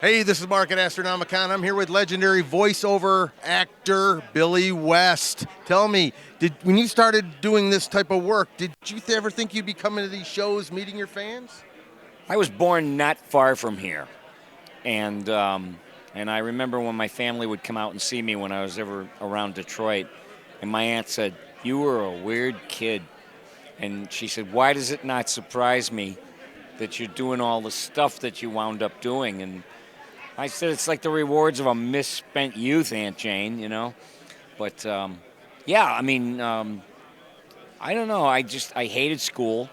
Hey, this is Mark at Astronomicon. I'm here with legendary voiceover actor Billy West. Tell me, when you started doing this type of work, did you ever think you'd be coming to these shows, meeting your fans? I was born not far from here, and I remember when my family would come out and see me when I was ever around Detroit, and my aunt said, "You were a weird kid," and she said, "Why does it not surprise me that you're doing all the stuff that you wound up doing?" And I said, "It's like the rewards of a misspent youth, Aunt Jane, you know." But yeah, I don't know. I hated school.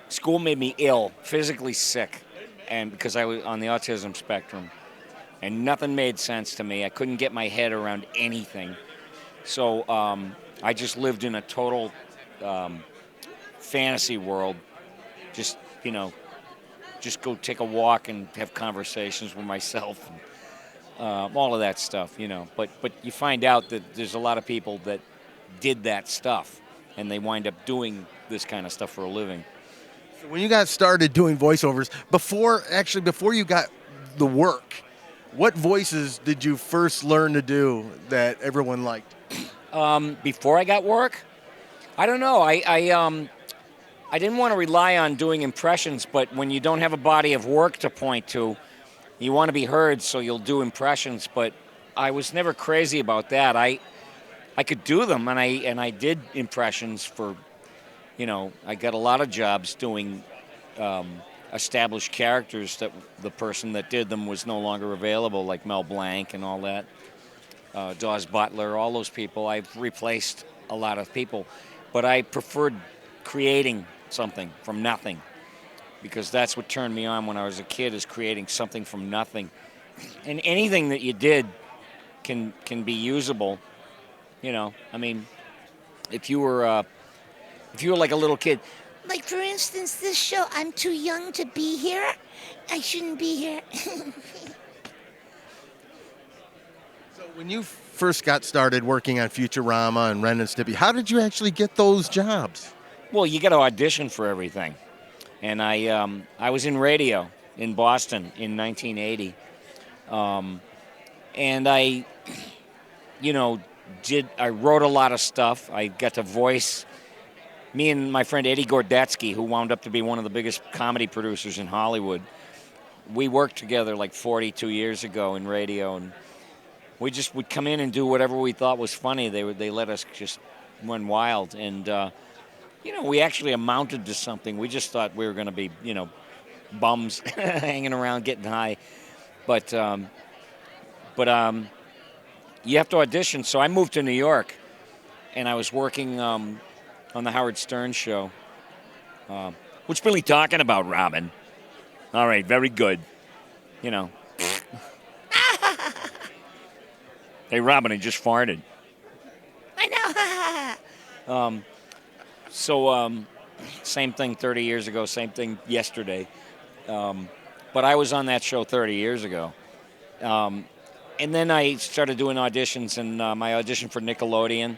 School made me ill, physically sick, and because I was on the autism spectrum, and nothing made sense to me. I couldn't get my head around anything. So I just lived in a total um, fantasy world. Just you know, just go take a walk and have conversations with myself, and all of that stuff. But you find out that there's a lot of people that did that stuff, and they wind up doing this kind of stuff for a living. So when you got started doing voiceovers, before you got the work, what voices did you first learn to do that everyone liked? Before I got work, I don't know. I didn't want to rely on doing impressions, but when you don't have a body of work to point to, you want to be heard, so you'll do impressions. But I was never crazy about that. I could do them, and I did impressions for. I got a lot of jobs doing established characters that the person that did them was no longer available, like Mel Blanc and all that. Dawes Butler, all those people. I've replaced a lot of people, but I preferred creating something from nothing because that's what turned me on when I was a kid, is creating something from nothing. And anything that you did can be usable. I mean, if you were like a little kid. Like, for instance, this show, I'm too young to be here. I shouldn't be here. So when you first got started working on Futurama and Ren and Stimpy, how did you actually get those jobs? Well, you got to audition for everything. And I was in radio in Boston in 1980. And you know, I wrote a lot of stuff. I got to voice me and my friend Eddie Gordetsky, who wound up to be one of the biggest comedy producers in Hollywood. We worked together like 42 years ago in radio, and we just would come in and do whatever we thought was funny. They let us just run wild, and we actually amounted to something. We just thought we were going to be bums hanging around getting high, but you have to audition. So I moved to New York, and I was working on the Howard Stern show. What's Billy talking about, Robin? All right, very good. You know. Hey, Robin, I just farted. I know. So, same thing 30 years ago, same thing yesterday. But I was on that show 30 years ago. And then I started doing auditions, and my audition for Nickelodeon,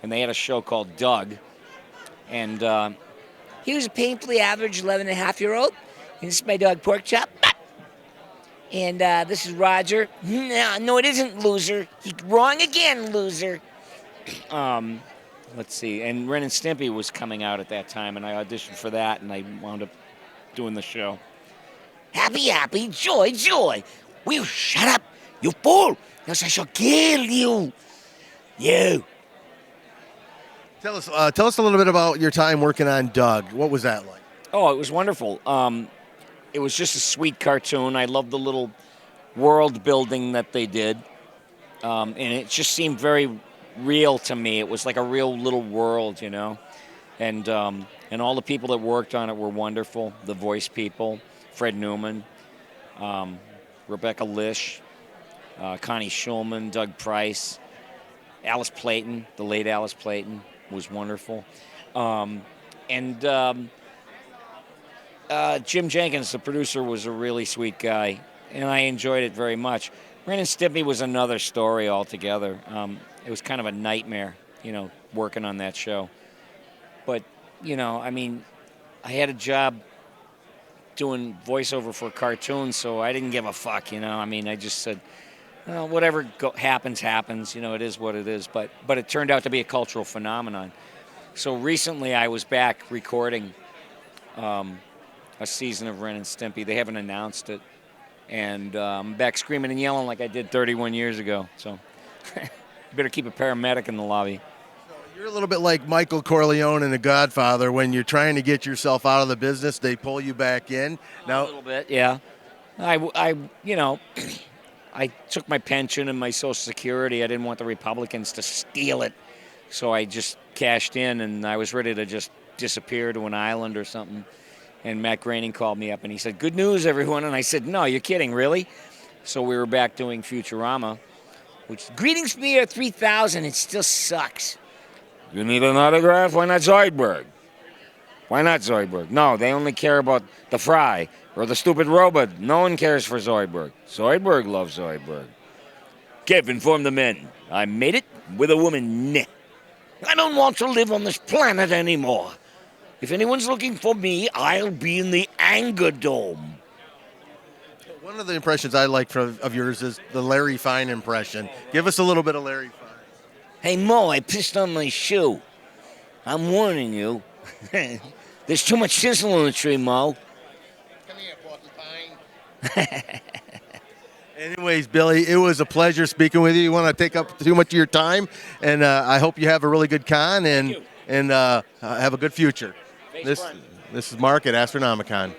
and they had a show called Doug. And He was a painfully average 11-and-a-half-year-old. This is my dog, Pork Chop. And this is Roger. No, it isn't, loser. Wrong again, loser. let's see, and Ren and Stimpy was coming out at that time, and I auditioned for that, and I wound up doing the show. Happy, happy, joy, joy. Will you shut up, you fool? Else I shall kill you. You. Tell us a little bit about your time working on Doug. What was that like? Oh, it was wonderful. It was just a sweet cartoon. I loved the little world building that they did, and it just seemed very real to me. It was like a real little world, and all the people that worked on it were wonderful. The voice people, Fred Newman, Rebecca Lish, Connie Schulman, Doug Price, Alice Playton, the late Alice Playton was wonderful, and Jim Jenkins, the producer, was a really sweet guy, and I enjoyed it very much. Ren and Stimpy was another story altogether. It was kind of a nightmare, working on that show. But, I had a job doing voiceover for cartoons, so I didn't give a fuck, I mean, I just said, whatever happens, it is what it is. But it turned out to be a cultural phenomenon. So recently I was back recording a season of Ren and Stimpy. They haven't announced it. And I'm back screaming and yelling like I did 31 years ago. So better keep a paramedic in the lobby. You're a little bit like Michael Corleone in The Godfather. When you're trying to get yourself out of the business, they pull you back in. Now, a little bit, yeah. I I took my pension and my Social Security. I didn't want the Republicans to steal it, so I just cashed in, and I was ready to just disappear to an island or something. And Matt Groening called me up, and he said, "Good news, everyone." And I said, "No, you're kidding, really?" So we were back doing Futurama, which, greetings from the year 3000, it still sucks. You need an autograph? Why not Zoidberg? Why not Zoidberg? No, they only care about the Fry or the stupid robot. No one cares for Zoidberg. Zoidberg loves Zoidberg. Kev, inform the men. I made it with a woman. I don't want to live on this planet anymore. If anyone's looking for me, I'll be in the Anger Dome. one of the impressions I like of yours is the Larry Fine impression. Give us a little bit of Larry Fine. Hey, Mo, I pissed on my shoe. I'm warning you. There's too much sizzle in the tree, Mo. Come here, porcupine. Anyways, Billy, it was a pleasure speaking with you. You want to take up too much of your time, and I hope you have a really good con and have a good future. This is Mark at Astronomicon.